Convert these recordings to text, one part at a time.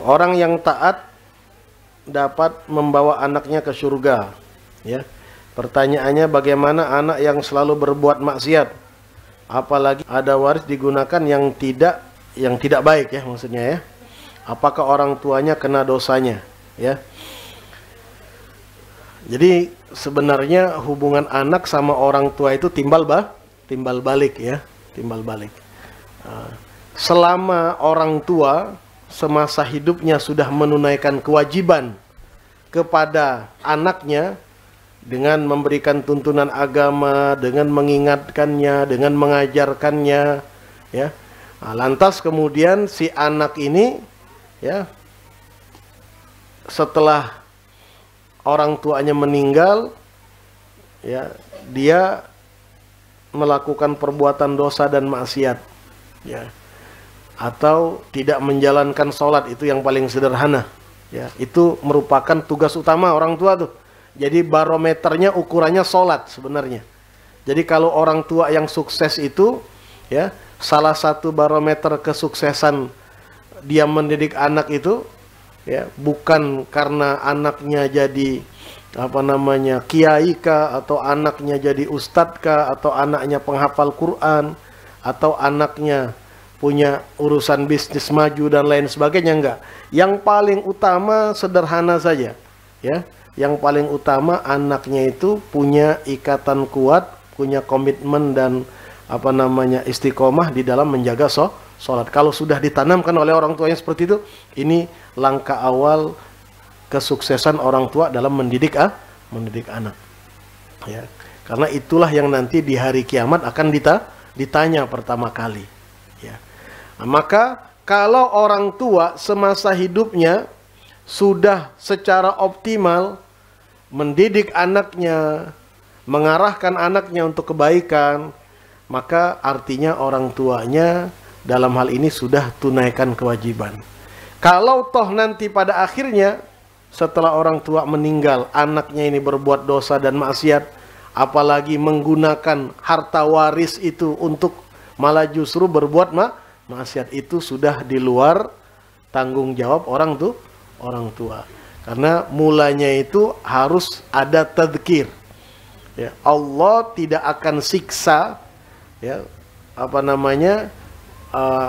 Orang yang taat dapat membawa anaknya ke surga. Ya. Pertanyaannya, bagaimana anak yang selalu berbuat maksiat? Apalagi ada waris digunakan yang tidak baik ya, maksudnya ya. Apakah orang tuanya kena dosanya? Ya. Jadi sebenarnya hubungan anak sama orang tua itu timbal balik ya, timbal balik. Selama orang tua semasa hidupnya sudah menunaikan kewajiban kepada anaknya dengan memberikan tuntunan agama, dengan mengingatkannya, dengan mengajarkannya, ya. Lantas kemudian si anak ini, ya, setelah orang tuanya meninggal, ya, dia melakukan perbuatan dosa dan maksiat, ya, atau tidak menjalankan sholat, itu yang paling sederhana, ya, itu merupakan tugas utama orang tua tuh. Jadi barometernya, ukurannya sholat sebenarnya. Jadi kalau orang tua yang sukses itu, ya, salah satu barometer kesuksesan dia mendidik anak itu, ya, bukan karena anaknya jadi kiai kah, atau anaknya jadi ustadz kah, atau anaknya penghafal Quran, atau anaknya punya urusan bisnis maju dan lain sebagainya, enggak. Yang paling utama sederhana saja, ya. Yang paling utama anaknya itu punya ikatan kuat, punya komitmen dan istiqomah di dalam menjaga sholat. Kalau sudah ditanamkan oleh orang tuanya seperti itu, ini langkah awal kesuksesan orang tua dalam mendidik anak. Ya. Karena itulah yang nanti di hari kiamat akan ditanya pertama kali. Ya. Nah, maka kalau orang tua semasa hidupnya sudah secara optimal mendidik anaknya, mengarahkan anaknya untuk kebaikan, maka artinya orang tuanya dalam hal ini sudah tunaikan kewajiban. Kalau toh nanti pada akhirnya setelah orang tua meninggal, anaknya ini berbuat dosa dan maksiat, apalagi menggunakan harta waris itu untuk malah justru berbuat maksiat, itu sudah di luar tanggung jawab orang tua. Karena mulanya itu harus ada tadzkir. Ya, Allah tidak akan siksa, ya,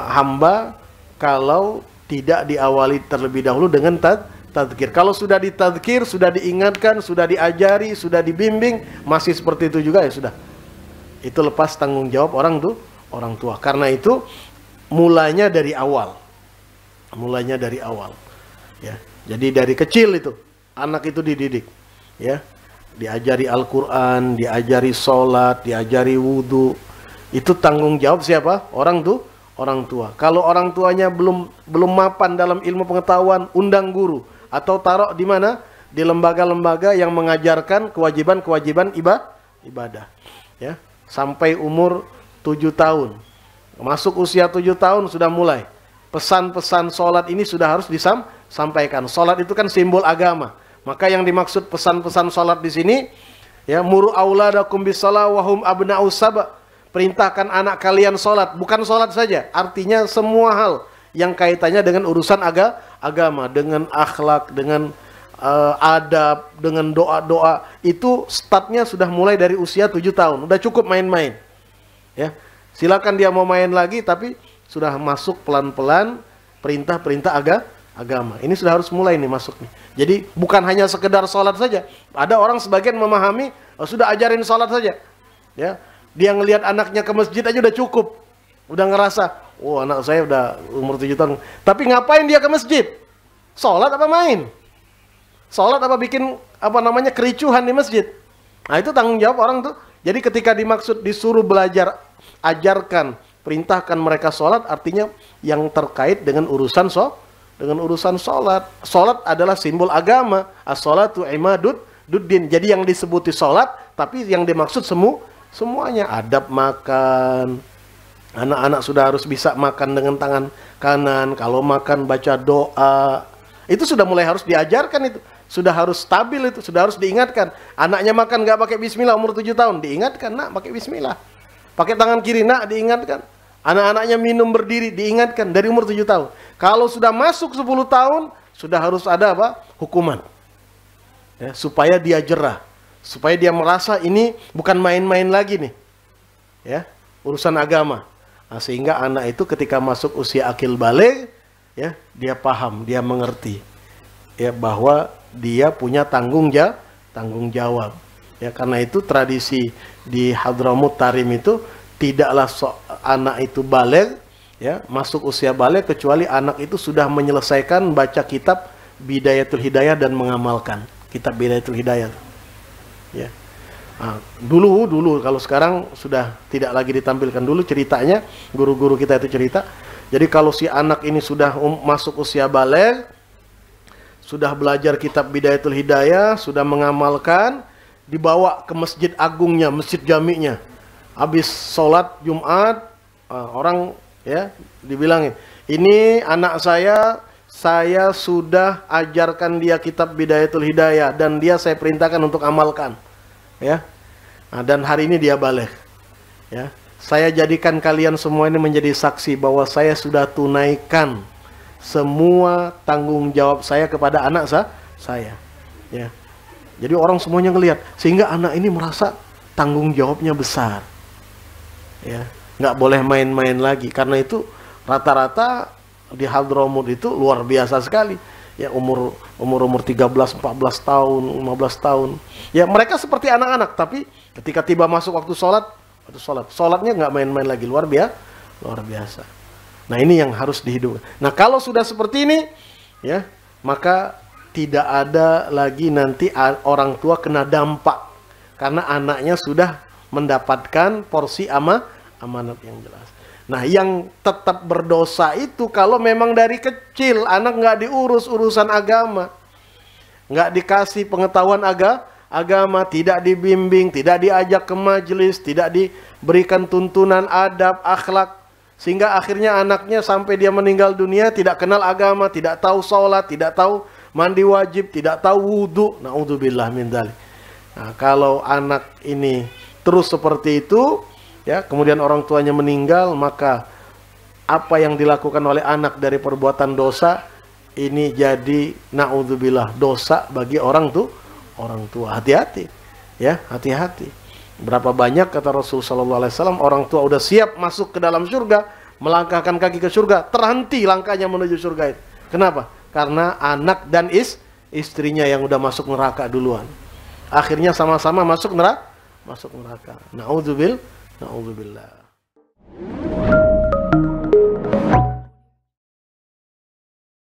hamba kalau tidak diawali terlebih dahulu dengan tadzkir. Kalau sudah ditadzkir, sudah diingatkan, sudah diajari, sudah dibimbing, masih seperti itu juga, ya sudah. Itu lepas tanggung jawab orang tua. Karena itu mulanya dari awal. Mulanya dari awal. Ya. Jadi dari kecil itu anak itu dididik, ya, diajari Al-Quran, diajari sholat, diajari wudhu. Itu tanggung jawab siapa? Orang tua. Kalau orang tuanya belum mapan dalam ilmu pengetahuan, undang guru atau taruh di mana? Di lembaga-lembaga yang mengajarkan kewajiban-kewajiban ibadah. Ya, sampai umur 7 tahun. Masuk usia 7 tahun sudah mulai. Pesan-pesan sholat ini sudah harus disampaikan. Sholat itu kan simbol agama. Maka yang dimaksud pesan-pesan sholat di sini, ya, muru auladakum bisalah wahum abna'u saba. Perintahkan anak kalian sholat. Bukan sholat saja. Artinya semua hal yang kaitannya dengan urusan agama. Dengan akhlak, dengan adab, dengan doa-doa. Itu startnya sudah mulai dari usia 7 tahun. Udah cukup main-main. Ya, silakan dia mau main lagi, tapi sudah masuk pelan-pelan perintah-perintah agama. Ini sudah harus mulai nih masuk nih. Jadi bukan hanya sekedar sholat saja. Ada orang sebagian memahami, sudah ajarin sholat saja. Ya, dia ngelihat anaknya ke masjid aja udah cukup. Udah ngerasa, oh anak saya udah umur 7 tahun. Tapi ngapain dia ke masjid? Sholat apa main? Sholat apa bikin kericuhan di masjid? Nah, itu tanggung jawab orang tuh. Jadi ketika dimaksud disuruh belajar, ajarkan, perintahkan mereka sholat, artinya yang terkait dengan urusan sholat. Sholat adalah simbol agama. As-sholatu imaduddin. Jadi yang disebuti sholat, tapi yang dimaksud semuanya. Adab makan. Anak-anak sudah harus bisa makan dengan tangan kanan. Kalau makan baca doa. Itu sudah mulai harus diajarkan itu. Sudah harus stabil itu. Sudah harus diingatkan. Anaknya makan nggak pakai bismillah umur 7 tahun. Diingatkan, nak pakai bismillah. Pakai tangan kiri, nak, diingatkan. Anak-anaknya minum berdiri, diingatkan dari umur 7 tahun. Kalau sudah masuk 10 tahun, sudah harus ada apa? Hukuman. Ya, supaya dia jerah. Supaya dia merasa ini bukan main-main lagi nih. Ya, urusan agama. Nah, sehingga anak itu ketika masuk usia akil baligh, ya, dia paham, dia mengerti. Ya, bahwa dia punya tanggung jawab. Ya, karena itu tradisi di Hadramut Tarim itu tidaklah anak itu baligh, ya, masuk usia baligh kecuali anak itu sudah menyelesaikan baca kitab Bidayatul Hidayah dan mengamalkan kitab Bidayatul Hidayah. Ya. Nah, dulu kalau sekarang sudah tidak lagi ditampilkan. Dulu ceritanya guru-guru kita itu cerita. Jadi kalau si anak ini sudah masuk usia baligh, sudah belajar kitab Bidayatul Hidayah, sudah mengamalkan, dibawa ke masjid agungnya, masjid jami'nya. Habis sholat Jumat, orang ya dibilangin, ini anak saya sudah ajarkan dia kitab Bidayatul Hidayah dan dia saya perintahkan untuk amalkan. Ya, nah, dan hari ini dia baligh. Ya, saya jadikan kalian semua ini menjadi saksi bahwa saya sudah tunaikan semua tanggung jawab saya kepada anak saya. Ya, jadi orang semuanya ngelihat, sehingga anak ini merasa tanggung jawabnya besar. Ya, nggak boleh main-main lagi. Karena itu rata-rata di Hadramut itu luar biasa sekali. Ya, umur 13, 14 tahun, 15 tahun. Ya, mereka seperti anak-anak, tapi ketika tiba masuk waktu sholatnya nggak main-main lagi, luar biasa. Nah, ini yang harus dihidupkan. Nah, kalau sudah seperti ini, ya, maka tidak ada lagi nanti orang tua kena dampak karena anaknya sudah mendapatkan porsi amanat yang jelas. Nah, yang tetap berdosa itu kalau memang dari kecil anak nggak diurus urusan agama, nggak dikasih pengetahuan agama, tidak dibimbing, tidak diajak ke majelis, tidak diberikan tuntunan adab, akhlak, sehingga akhirnya anaknya sampai dia meninggal dunia tidak kenal agama, tidak tahu sholat, tidak tahu mandi wajib, tidak tahu wudhu. Na'udzubillah min dzalik. Nah, kalau anak ini terus seperti itu, ya, kemudian orang tuanya meninggal, maka apa yang dilakukan oleh anak dari perbuatan dosa ini jadi na'udzubillah dosa bagi orang tua. Hati-hati, ya, hati-hati. Berapa banyak kata Rasul sallallahu alaihi wasallam orang tua udah siap masuk ke dalam surga, melangkahkan kaki ke surga, terhenti langkahnya menuju surga itu. Kenapa? Karena anak dan istrinya yang udah masuk neraka duluan. Akhirnya sama-sama masuk neraka. Na'udzubillah.